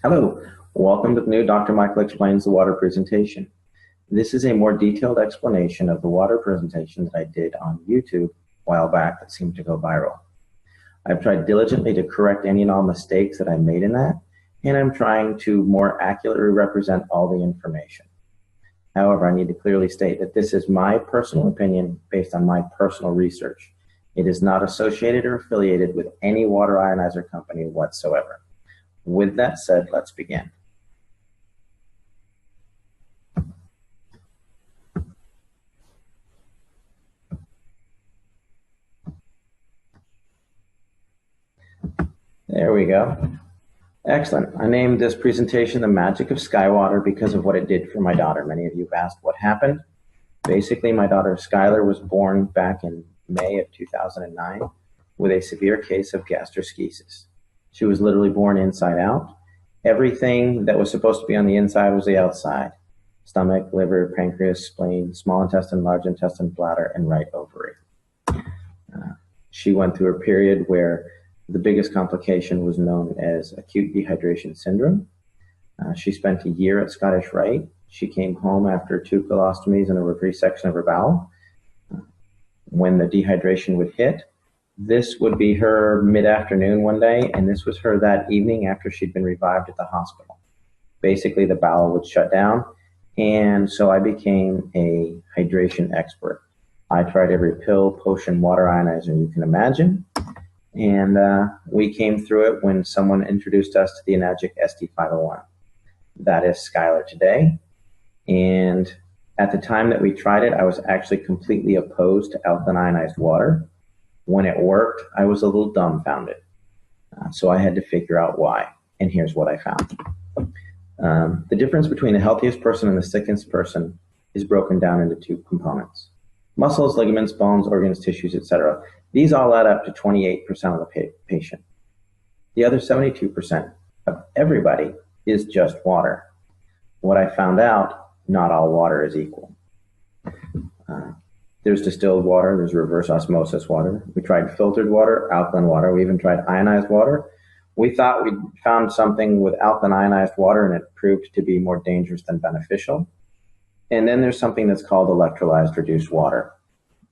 Hello, welcome to the new Dr. Michael Explains the Water presentation. This is a more detailed explanation of the water presentation that I did on YouTube a while back that seemed to go viral. I've tried diligently to correct any and all mistakes that I made in that, and I'm trying to more accurately represent all the information. However, I need to clearly state that this is my personal opinion based on my personal research. It is not associated or affiliated with any water ionizer company whatsoever. With that said, let's begin. There we go. Excellent. I named this presentation The Magic of Sky Water because of what it did for my daughter. Many of you have asked what happened. Basically, my daughter Skylar was born back in May of 2009 with a severe case of gastroschisis. She was literally born inside out. Everything that was supposed to be on the inside was the outside. Stomach, liver, pancreas, spleen, small intestine, large intestine, bladder, and right ovary. She went through a period where the biggest complication was known as acute dehydration syndrome. She spent a year at Scottish Rite. She came home after 2 colostomies and a resection of her bowel. When the dehydration would hit, this would be her mid-afternoon one day, and this was her that evening after she'd been revived at the hospital. Basically, the bowel would shut down, and so I became a hydration expert. I tried every pill, potion, water ionizer you can imagine, and we came through it when someone introduced us to the Enagic SD501. That is Skylar today, and at the time that we tried it, I was actually completely opposed to alkaline ionized water. When it worked, I was a little dumbfounded. So I had to figure out why, and here's what I found. The difference between the healthiest person and the sickest person is broken down into 2 components. Muscles, ligaments, bones, organs, tissues, etc. These all add up to 28% of the patient. The other 72% of everybody is just water. What I found out, not all water is equal. There's distilled water, there's reverse osmosis water. We tried filtered water, alkaline water, we even tried ionized water. We thought we'd found something with alkaline ionized water and it proved to be more dangerous than beneficial. And then there's something that's called electrolyzed reduced water.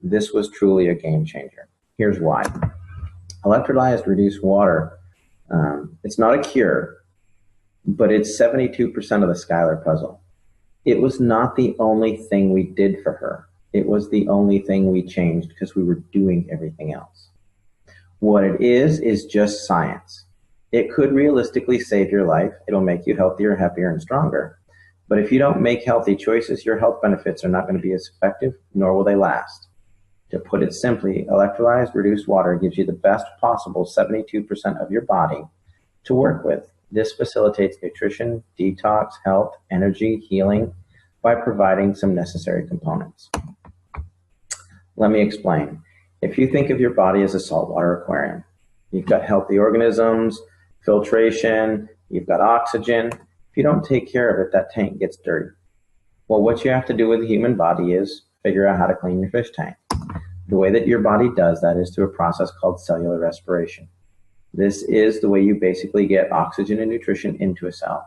This was truly a game changer. Here's why. Electrolyzed reduced water, it's not a cure, but it's 72% of the Skylar puzzle. It was not the only thing we did for her. It was the only thing we changed because we were doing everything else. What it is just science. It could realistically save your life. It'll make you healthier, happier, and stronger. But if you don't make healthy choices, your health benefits are not going to be as effective, nor will they last. To put it simply, electrolyzed reduced water gives you the best possible 72% of your body to work with. This facilitates nutrition, detox, health, energy, healing by providing some necessary components. Let me explain. If you think of your body as a saltwater aquarium, you've got healthy organisms, filtration, you've got oxygen. If you don't take care of it, that tank gets dirty. Well, what you have to do with the human body is figure out how to clean your fish tank. The way that your body does that is through a process called cellular respiration. This is the way you basically get oxygen and nutrition into a cell,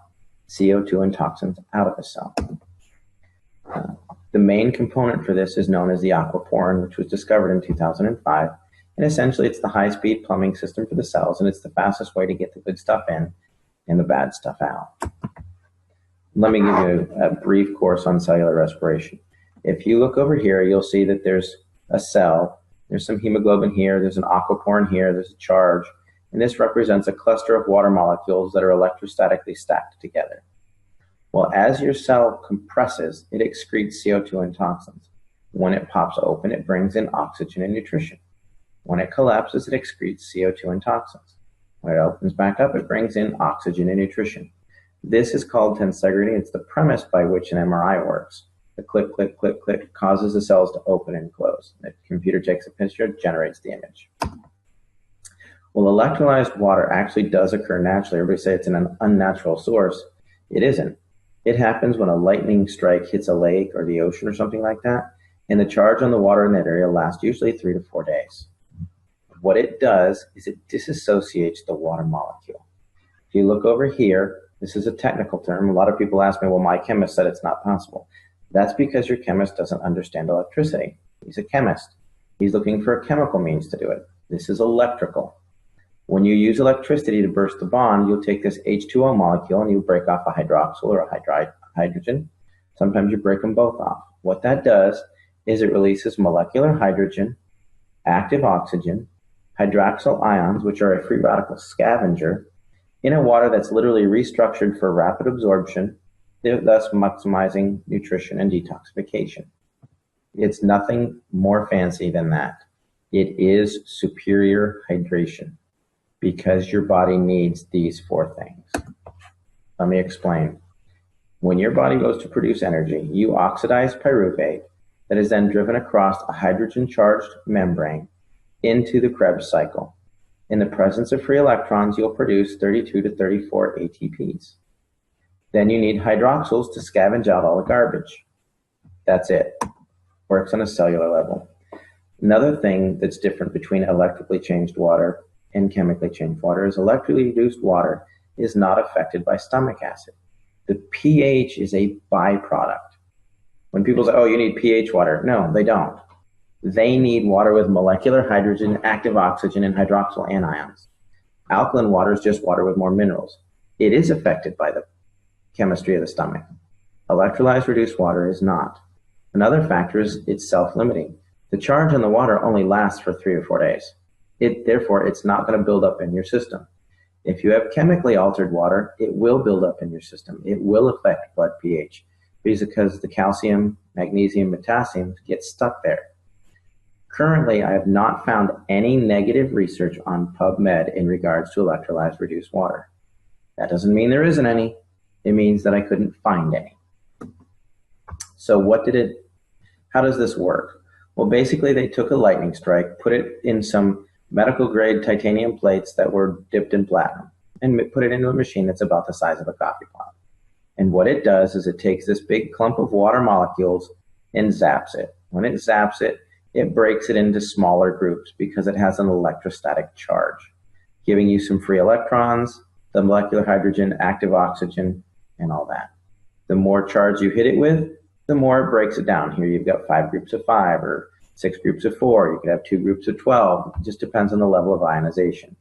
CO2 and toxins out of a cell. The main component for this is known as the aquaporin, which was discovered in 2005. And essentially, it's the high-speed plumbing system for the cells, and it's the fastest way to get the good stuff in and the bad stuff out. Let me give you a brief course on cellular respiration. If you look over here, you'll see that there's a cell. There's some hemoglobin here. There's an aquaporin here. There's a charge. And this represents a cluster of water molecules that are electrostatically stacked together. Well, as your cell compresses, it excretes CO2 and toxins. When it pops open, it brings in oxygen and nutrition. When it collapses, it excretes CO2 and toxins. When it opens back up, it brings in oxygen and nutrition. This is called tensegrity. It's the premise by which an MRI works. The click, click, click, click causes the cells to open and close. The computer takes a picture, generates the image. Well, electrolyzed water actually does occur naturally. Everybody say it's an unnatural source. It isn't. It happens when a lightning strike hits a lake or the ocean or something like that, and the charge on the water in that area lasts usually 3 to 4 days. What it does is it disassociates the water molecule. If you look over here, This is a technical term. A lot of people ask me, well, my chemist said it's not possible. That's because your chemist doesn't understand electricity. He's a chemist. He's looking for a chemical means to do it. This is electrical. When you use electricity to burst the bond, you'll take this H2O molecule and you break off a hydroxyl or a hydrogen. Sometimes you break them both off. What that does is it releases molecular hydrogen, active oxygen, hydroxyl ions, which are a free radical scavenger, in a water that's literally restructured for rapid absorption, thus maximizing nutrition and detoxification. It's nothing more fancy than that. It is superior hydration because your body needs these four things. Let me explain. When your body goes to produce energy, you oxidize pyruvate that is then driven across a hydrogen-charged membrane into the Krebs cycle. In the presence of free electrons, you'll produce 32 to 34 ATPs. Then you need hydroxyls to scavenge out all the garbage. That's it. Works on a cellular level. Another thing that's different between electrically changed water and chemically changed water is electrically reduced water is not affected by stomach acid. The pH is a byproduct. When people say, oh, you need pH water, no, they don't. They need water with molecular hydrogen, active oxygen, and hydroxyl anions. Alkaline water is just water with more minerals. It is affected by the chemistry of the stomach. Electrolyzed reduced water is not. Another factor is it's self-limiting. The charge on the water only lasts for 3 or 4 days. Therefore, it's not going to build up in your system. If you have chemically altered water, it will build up in your system. It will affect blood pH because the calcium, magnesium, potassium get stuck there. Currently, I have not found any negative research on PubMed in regards to electrolyzed reduced water. That doesn't mean there isn't any. It means that I couldn't find any. So how does this work? Well, basically they took a lightning strike, put it in some medical grade titanium plates that were dipped in platinum and put it into a machine that's about the size of a coffee pot. And what it does is it takes this big clump of water molecules and zaps it. When it zaps it, it breaks it into smaller groups because it has an electrostatic charge, giving you some free electrons, the molecular hydrogen, active oxygen, and all that. The more charge you hit it with, the more it breaks it down. Here you've got 5 groups of 5 or 6 groups of 4. You could have 2 groups of 12. It just depends on the level of ionization.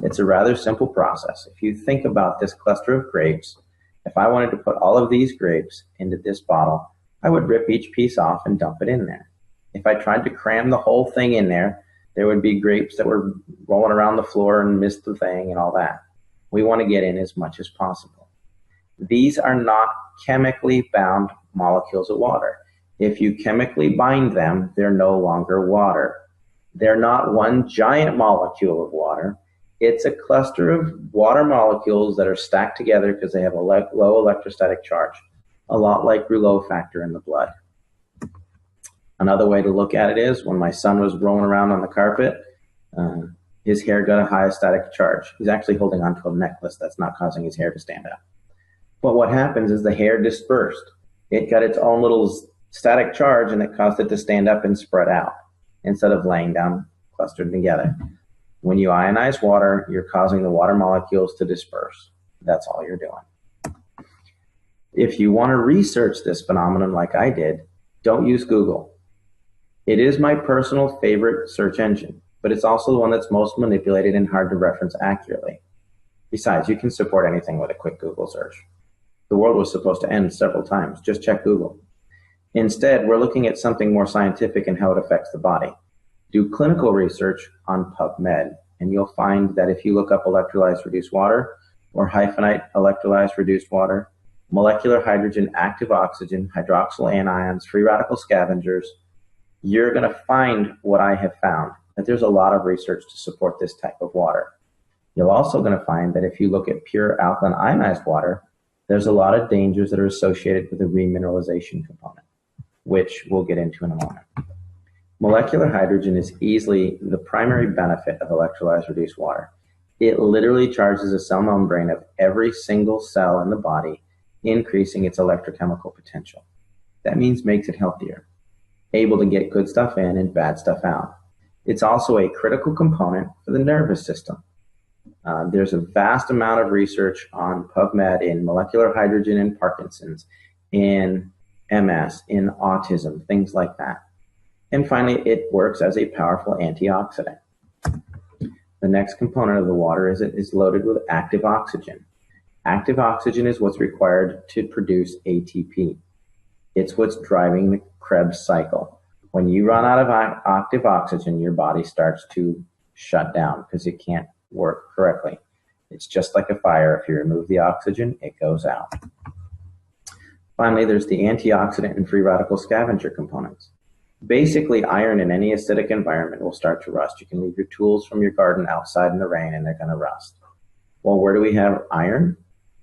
It's a rather simple process. If you think about this cluster of grapes, if I wanted to put all of these grapes into this bottle, I would rip each piece off and dump it in there. If I tried to cram the whole thing in there, there would be grapes that were rolling around the floor and missed the thing and all that. We want to get in as much as possible. These are not chemically bound molecules of water. If you chemically bind them, they're no longer water. They're not one giant molecule of water. It's a cluster of water molecules that are stacked together because they have a low electrostatic charge, a lot like Rouleau factor in the blood. Another way to look at it is when my son was rolling around on the carpet, his hair got a high static charge. He's actually holding onto a necklace that's not causing his hair to stand up. But what happens is the hair dispersed. It got its own little static charge and it caused it to stand up and spread out instead of laying down clustered together. When you ionize water, you're causing the water molecules to disperse. That's all you're doing. If you want to research this phenomenon like I did, don't use Google. It is my personal favorite search engine, but it's also the one that's most manipulated and hard to reference accurately. Besides, you can support anything with a quick Google search. The world was supposed to end several times. Just check Google. Instead, we're looking at something more scientific and how it affects the body. Do clinical research on PubMed, and you'll find that if you look up electrolyzed reduced water or hyphenate electrolyzed reduced water, molecular hydrogen, active oxygen, hydroxyl anions, free radical scavengers, you're going to find what I have found, that there's a lot of research to support this type of water. You're also going to find that if you look at pure alkaline ionized water, there's a lot of dangers that are associated with the remineralization component, which we'll get into in a moment. Molecular hydrogen is easily the primary benefit of electrolyzed reduced water. It literally charges the cell membrane of every single cell in the body, increasing its electrochemical potential. That means makes it healthier, able to get good stuff in and bad stuff out. It's also a critical component for the nervous system. There's a vast amount of research on PubMed in molecular hydrogen in Parkinson's, in MS, in autism, things like that. And finally, it works as a powerful antioxidant. The next component of the water is it is loaded with active oxygen. Active oxygen is what's required to produce ATP. It's what's driving the Krebs cycle. When you run out of active oxygen, your body starts to shut down because it can't work correctly. It's just like a fire. If you remove the oxygen, it goes out. Finally, there's the antioxidant and free radical scavenger components. Basically, iron in any acidic environment will start to rust. You can leave your tools from your garden outside in the rain and they're going to rust. Well, where do we have iron?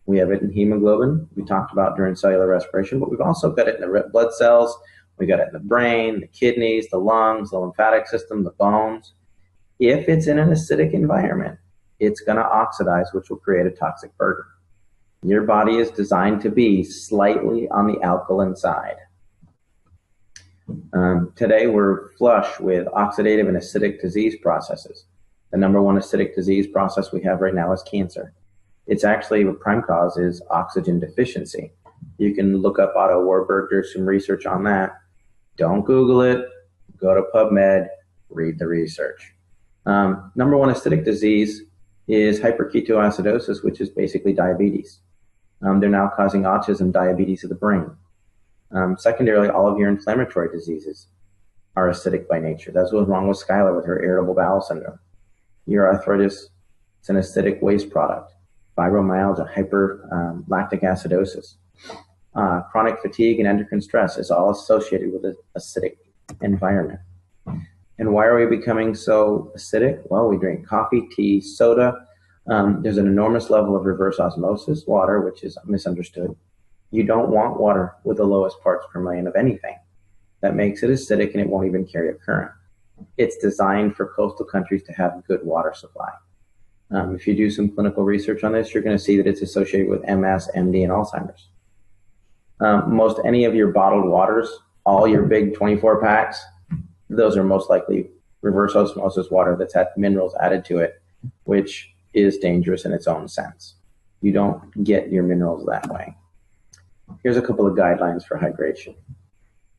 We have it in hemoglobin, we talked about during cellular respiration, but we've also got it in the red blood cells. We got it in the brain, the kidneys, the lungs, the lymphatic system, the bones. If it's in an acidic environment, it's going to oxidize, which will create a toxic burden. Your body is designed to be slightly on the alkaline side. Today, we're flush with oxidative and acidic disease processes. The number one acidic disease process we have right now is cancer. It's actually, the prime cause is oxygen deficiency. You can look up Otto Warburg, there's some research on that. Don't Google it, go to PubMed, read the research. Number one acidic disease is hyperketoacidosis, which is basically diabetes. They're now causing autism, diabetes of the brain. Secondarily, all of your inflammatory diseases are acidic by nature. That's what's wrong with Skylar with her irritable bowel syndrome. Your arthritis, it's an acidic waste product. Fibromyalgia, hyperlactic acidosis. Chronic fatigue and endocrine stress is all associated with an acidic environment. And why are we becoming so acidic? Well, we drink coffee, tea, soda. There's an enormous level of reverse osmosis, water, which is misunderstood. You don't want water with the lowest parts per million of anything. That makes it acidic and it won't even carry a current. It's designed for coastal countries to have good water supply. If you do some clinical research on this, you're going to see that it's associated with MS, MD, and Alzheimer's. Most any of your bottled waters, all your big 24 packs, those are most likely reverse osmosis water that's had minerals added to it, which is dangerous in its own sense. You don't get your minerals that way. Here's a couple of guidelines for hydration.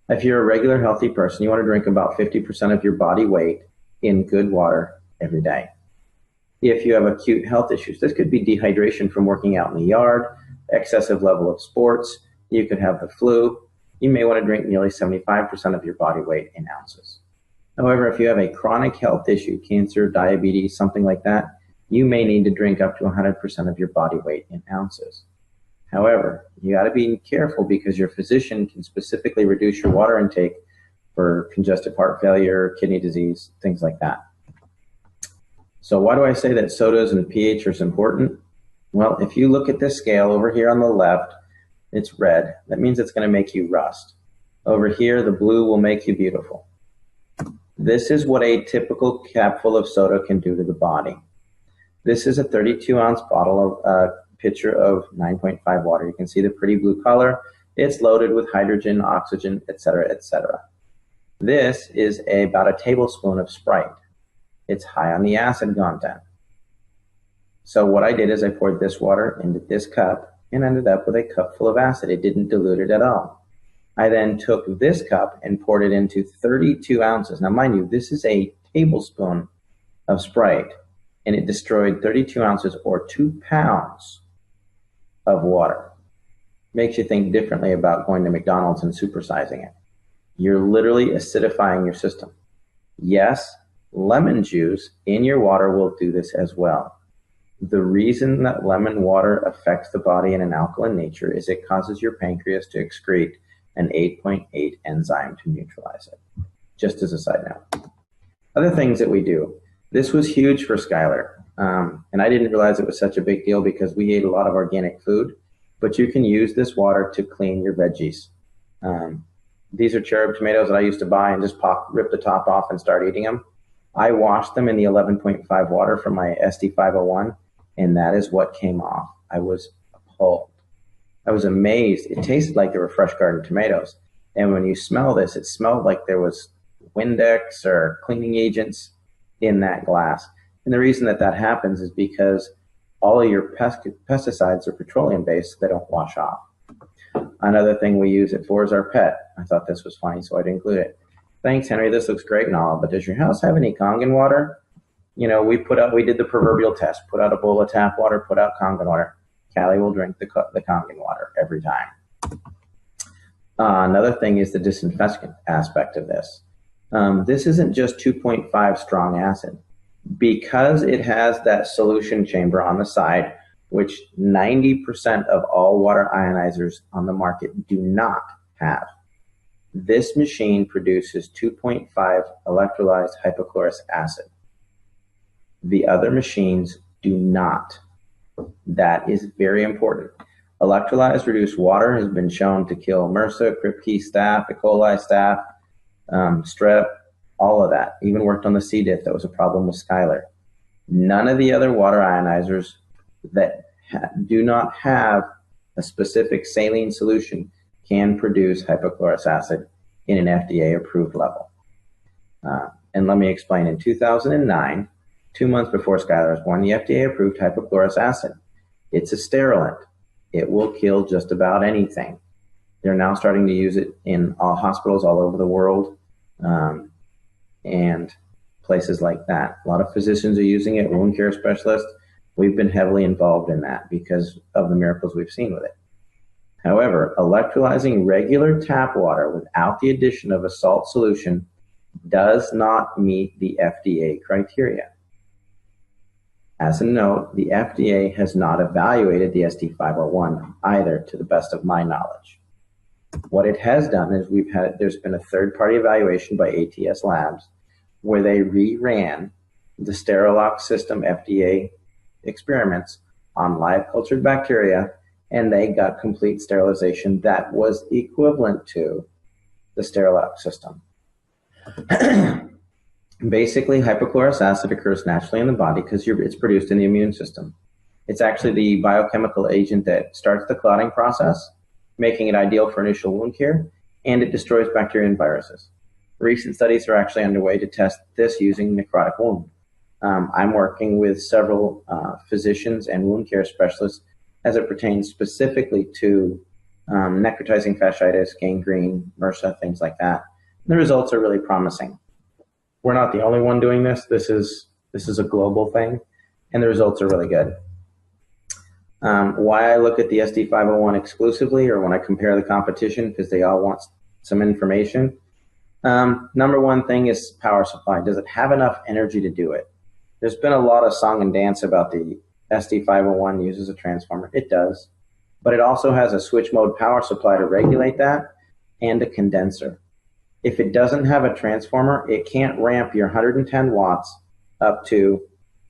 If you're a regular healthy person, you want to drink about 50% of your body weight in good water every day. If you have acute health issues, this could be dehydration from working out in the yard, excessive level of sports, you could have the flu. You may want to drink nearly 75% of your body weight in ounces. However, if you have a chronic health issue, cancer, diabetes, something like that, you may need to drink up to 100% of your body weight in ounces. However, you got to be careful because your physician can specifically reduce your water intake for congestive heart failure, kidney disease, things like that. So why do I say that sodas and pH are important? Well, if you look at this scale over here on the left, it's red. That means it's going to make you rust. Over here, the blue will make you beautiful. This is what a typical capful of soda can do to the body. This is a 32-ounce bottle of pitcher of 9.5 water. You can see the pretty blue color. It's loaded with hydrogen, oxygen, etc., etc. This is about a tablespoon of Sprite. It's high on the acid content. So what I did is I poured this water into this cup and ended up with a cup full of acid. It didn't dilute it at all. I then took this cup and poured it into 32 ounces. Now, mind you, this is a tablespoon of Sprite, and it destroyed 32 ounces or 2 pounds of water. Makes you think differently about going to McDonald's and supersizing it. You're literally acidifying your system. Yes, lemon juice in your water will do this as well. The reason that lemon water affects the body in an alkaline nature is it causes your pancreas to excrete an 8.8 enzyme to neutralize it. Just as a side note. Other things that we do. This was huge for Skylar. And I didn't realize it was such a big deal because we ate a lot of organic food. But you can use this water to clean your veggies. These are cherub tomatoes that I used to buy and just rip the top off and start eating them. I washed them in the 11.5 water from my SD501, and that is what came off. I was appalled. I was amazed. It tasted like they were fresh garden tomatoes. And when you smell this, it smelled like there was Windex or cleaning agents in that glass. And the reason that that happens is because all of your pesticides are petroleum based, so they don't wash off. Another thing we use it for is our pet. I thought this was funny, so I'd include it. Thanks, Henry. This looks great and all, but does your house have any Kangen water? You know, we did the proverbial test, put out a bowl of tap water, put out Kangen water. Callie will drink the Kangen water every time. Another thing is the disinfectant aspect of this. This isn't just 2.5 strong acid. Because it has that solution chamber on the side, which 90% of all water ionizers on the market do not have. This machine produces 2.5 electrolyzed hypochlorous acid. The other machines do not. That is very important. Electrolyzed reduced water has been shown to kill MRSA, Kripke staph, E. coli staph, strep, all of that. Even worked on the C. diff that was a problem with Skylar. None of the other water ionizers that do not have a specific saline solution can produce hypochlorous acid in an FDA-approved level. And let me explain. In 2009, 2 months before Skylar was born, the FDA approved hypochlorous acid. It's a sterilant. It will kill just about anything. They're now starting to use it in all hospitals all over the world. And places like that. A lot of physicians are using it, wound care specialists. We've been heavily involved in that because of the miracles we've seen with it. However, electrolyzing regular tap water without the addition of a salt solution does not meet the FDA criteria. As a note, the FDA has not evaluated the SD501 either, to the best of my knowledge. What it has done is there's been a third-party evaluation by ATS Labs where they reran the Sterilox system FDA experiments on live cultured bacteria, and they got complete sterilization that was equivalent to the Sterilox system. Basically, hypochlorous acid occurs naturally in the body because it's produced in the immune system. It's actually the biochemical agent that starts the clotting process, making it ideal for initial wound care, and it destroys bacteria and viruses. Recent studies are actually underway to test this using necrotic wound. I'm working with several physicians and wound care specialists as it pertains specifically to necrotizing fasciitis, gangrene, MRSA, things like that. And the results are really promising. We're not the only one doing this. This is a global thing, and the results are really good. Why I look at the SD501 exclusively, or when I compare the competition, because they all want some information. Number one thing is power supply. Does it have enough energy to do it? There's been a lot of song and dance about the SD501 uses a transformer. It does, but it also has a switch mode power supply to regulate that and a condenser. If it doesn't have a transformer, it can't ramp your 110 watts up to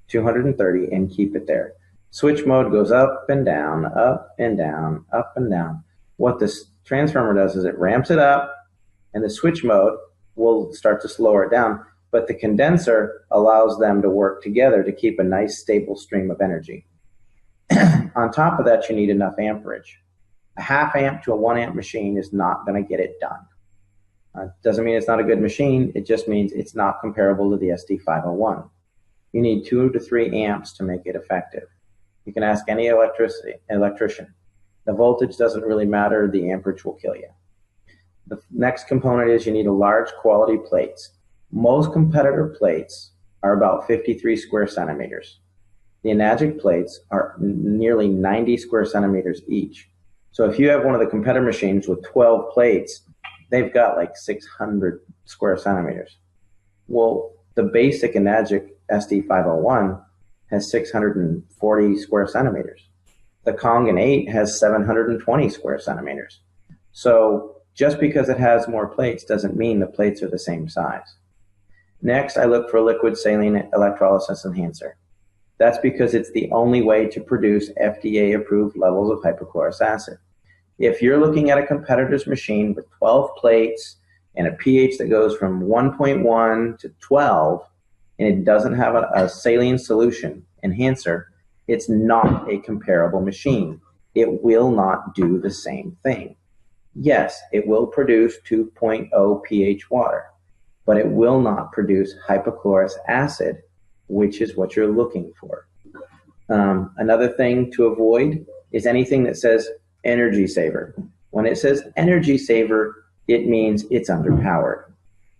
230 and keep it there. Switch mode goes up and down, up and down, up and down. What this transformer does is it ramps it up, and the switch mode will start to slow it down, but the condenser allows them to work together to keep a nice stable stream of energy. On top of that, you need enough amperage. A half amp to a 1 amp machine is not going to get it done. Doesn't mean it's not a good machine, it just means it's not comparable to the SD501. You need 2 to 3 amps to make it effective. You can ask any electrician. The voltage doesn't really matter, the amperage will kill you. The next component is you need a large quality plates. Most competitor plates are about 53 square centimeters. The Enagic plates are nearly 90 square centimeters each. So if you have one of the competitor machines with 12 plates, they've got like 600 square centimeters. Well, the basic Enagic SD501 has 640 square centimeters. The Kangen 8 has 720 square centimeters. So just because it has more plates doesn't mean the plates are the same size. Next, I look for a liquid saline electrolysis enhancer. That's because it's the only way to produce FDA-approved levels of hypochlorous acid. If you're looking at a competitor's machine with 12 plates and a pH that goes from 1.1 to 12, and it doesn't have a saline solution enhancer, it's not a comparable machine. It will not do the same thing. Yes, it will produce 2.0 pH water, but it will not produce hypochlorous acid which is what you're looking for. Another thing to avoid is anything that says energy saver. When it says energy saver, it means it's underpowered.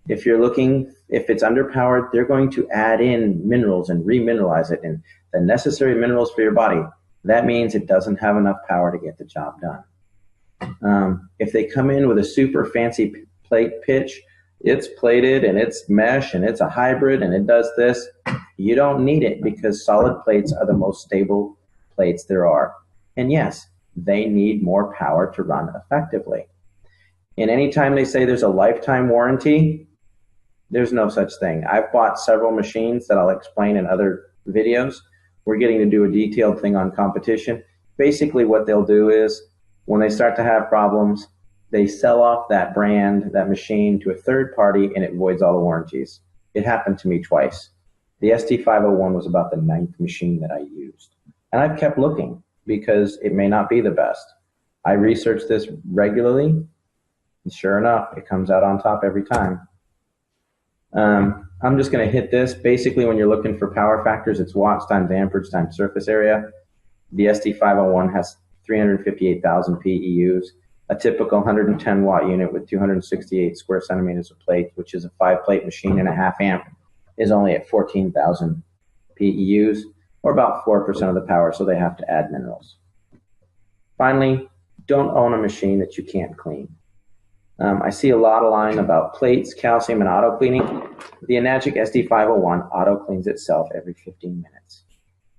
If it's underpowered, they're going to add in minerals and remineralize it and the necessary minerals for your body. That means it doesn't have enough power to get the job done. If they come in with a super fancy plate pitch, it's plated and it's mesh and it's a hybrid and it does this, you don't need it because solid plates are the most stable plates there are. And yes, they need more power to run effectively. And anytime they say there's a lifetime warranty, there's no such thing. I've bought several machines that I'll explain in other videos. We're getting to do a detailed thing on competition. Basically what they'll do is when they start to have problems, they sell off that brand, that machine to a third party and it voids all the warranties. It happened to me twice. The ST501 was about the 9th machine that I used. And I've kept looking because it may not be the best. I research this regularly, and sure enough, it comes out on top every time. I'm just going to hit this. Basically, when you're looking for power factors, it's watts times amperage times surface area. The ST501 has 358,000 PEUs. A typical 110 watt unit with 268 square centimeters of plate, which is a 5-plate machine and a half amp, is only at 14,000 PEUs, or about 4% of the power, so they have to add minerals. Finally, don't own a machine that you can't clean. I see a lot of line about plates, calcium, and auto cleaning. The Enagic ST501 auto cleans itself every 15 minutes.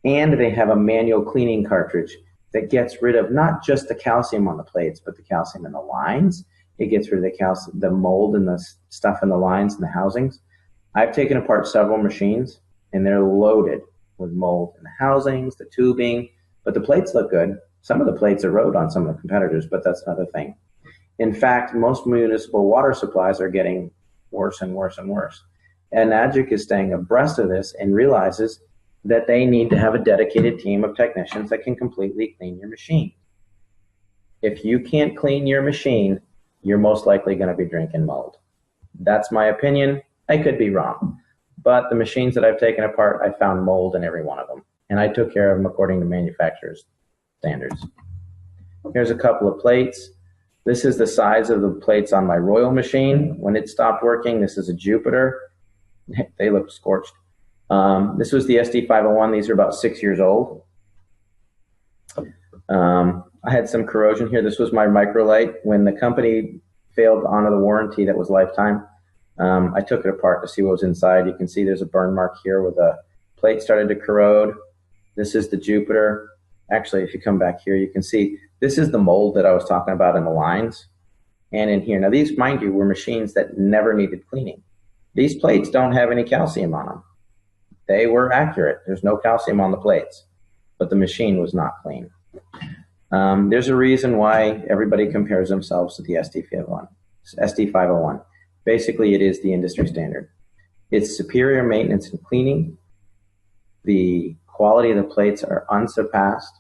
And they have a manual cleaning cartridge that gets rid of not just the calcium on the plates, but the calcium in the lines. It gets rid of the calcium, the mold and the stuff in the lines and the housings. I've taken apart several machines, and they're loaded with mold in the housings, the tubing, but the plates look good. Some of the plates erode on some of the competitors, but that's another thing. In fact, most municipal water supplies are getting worse and worse and worse. And Enagic is staying abreast of this and realizes that they need to have a dedicated team of technicians that can completely clean your machine. If you can't clean your machine, you're most likely going to be drinking mold. That's my opinion. I could be wrong. But the machines that I've taken apart, I found mold in every one of them. And I took care of them according to manufacturer's standards. Here's a couple of plates. This is the size of the plates on my Royal machine. When it stopped working, this is a Jupiter. They look scorched. This was the ST501. These are about 6 years old. I had some corrosion here. This was my microlight. When the company failed to honor the warranty that was lifetime, I took it apart to see what was inside. You can see there's a burn mark here where the plate started to corrode. This is the Jupiter. Actually, if you come back here, you can see this is the mold that I was talking about in the lines and in here. Now, these, mind you, were machines that never needed cleaning. These plates don't have any calcium on them. They were accurate. There's no calcium on the plates, but the machine was not clean. There's a reason why everybody compares themselves to the ST501. Basically, it is the industry standard. It's superior maintenance and cleaning. The quality of the plates are unsurpassed.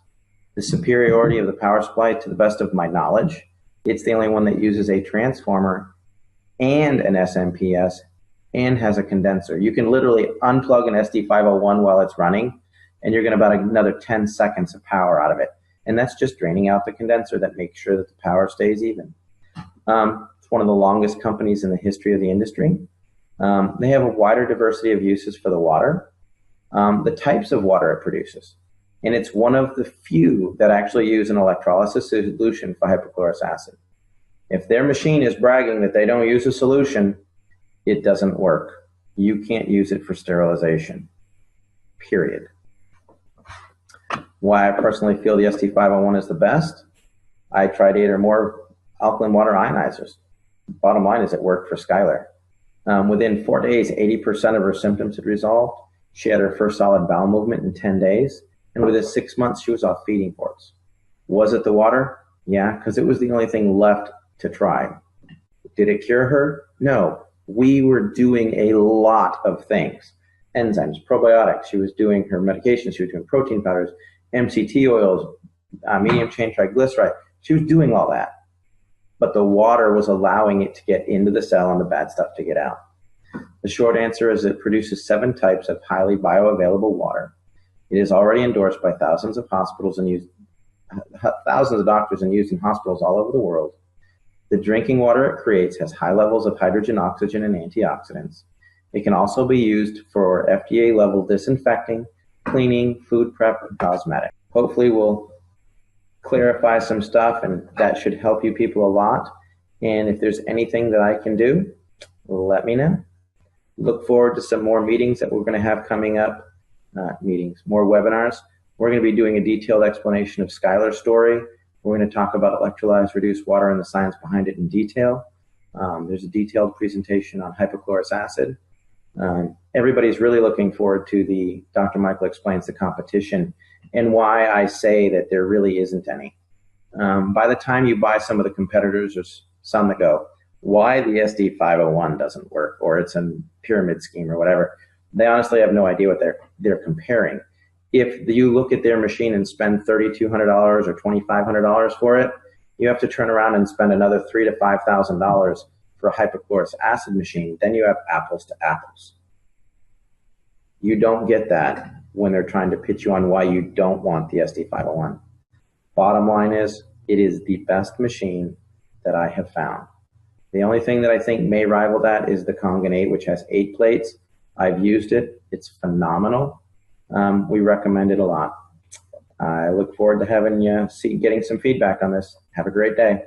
The superiority of the power supply, to the best of my knowledge, it's the only one that uses a transformer and an SMPS and has a condenser. You can literally unplug an ST501 while it's running, and you're going to about another 10 seconds of power out of it. And that's just draining out the condenser that makes sure that the power stays even. It's one of the longest companies in the history of the industry. They have a wider diversity of uses for the water, the types of water it produces. And it's one of the few that actually use an electrolysis solution for hypochlorous acid. If their machine is bragging that they don't use a solution, it doesn't work. You can't use it for sterilization, period. Why I personally feel the ST501 is the best, I tried 8 or more alkaline water ionizers. Bottom line is it worked for Skylar. Within 4 days, 80% of her symptoms had resolved. She had her first solid bowel movement in 10 days. And within 6 months, she was off feeding ports. Was it the water? Yeah, because it was the only thing left to try. Did it cure her? No. We were doing a lot of things. Enzymes, probiotics. She was doing her medications. She was doing protein powders, MCT oils, medium chain triglyceride. She was doing all that. But the water was allowing it to get into the cell and the bad stuff to get out. The short answer is it produces 7 types of highly bioavailable water. It is already endorsed by thousands of hospitals and thousands of doctors and used in hospitals all over the world. The drinking water it creates has high levels of hydrogen, oxygen, and antioxidants. It can also be used for FDA-level disinfecting, cleaning, food prep, and cosmetic. Hopefully we'll clarify some stuff, and that should help you people a lot. And if there's anything that I can do, let me know. Look forward to some more meetings that we're going to have coming up. More webinars. We're going to be doing a detailed explanation of Skylar's story. We're going to talk about electrolyzed reduced water and the science behind it in detail. There's a detailed presentation on hypochlorous acid. Everybody's really looking forward to the Dr. Michael Explains the Competition and why I say that there really isn't any. By the time you buy some of the competitors, there's some that go, why the SD501 doesn't work, or it's a pyramid scheme or whatever. They honestly have no idea what they're comparing. If you look at their machine and spend $3,200 or $2,500 for it, you have to turn around and spend another $3,000 to $5,000 for a hypochlorous acid machine. Then you have apples to apples. You don't get that when they're trying to pitch you on why you don't want the SD501. Bottom line is, it is the best machine that I have found. The only thing that I think may rival that is the Kangen 8, which has 8 plates. I've used it. It's phenomenal. We recommend it a lot. I look forward to having you getting some feedback on this. Have a great day.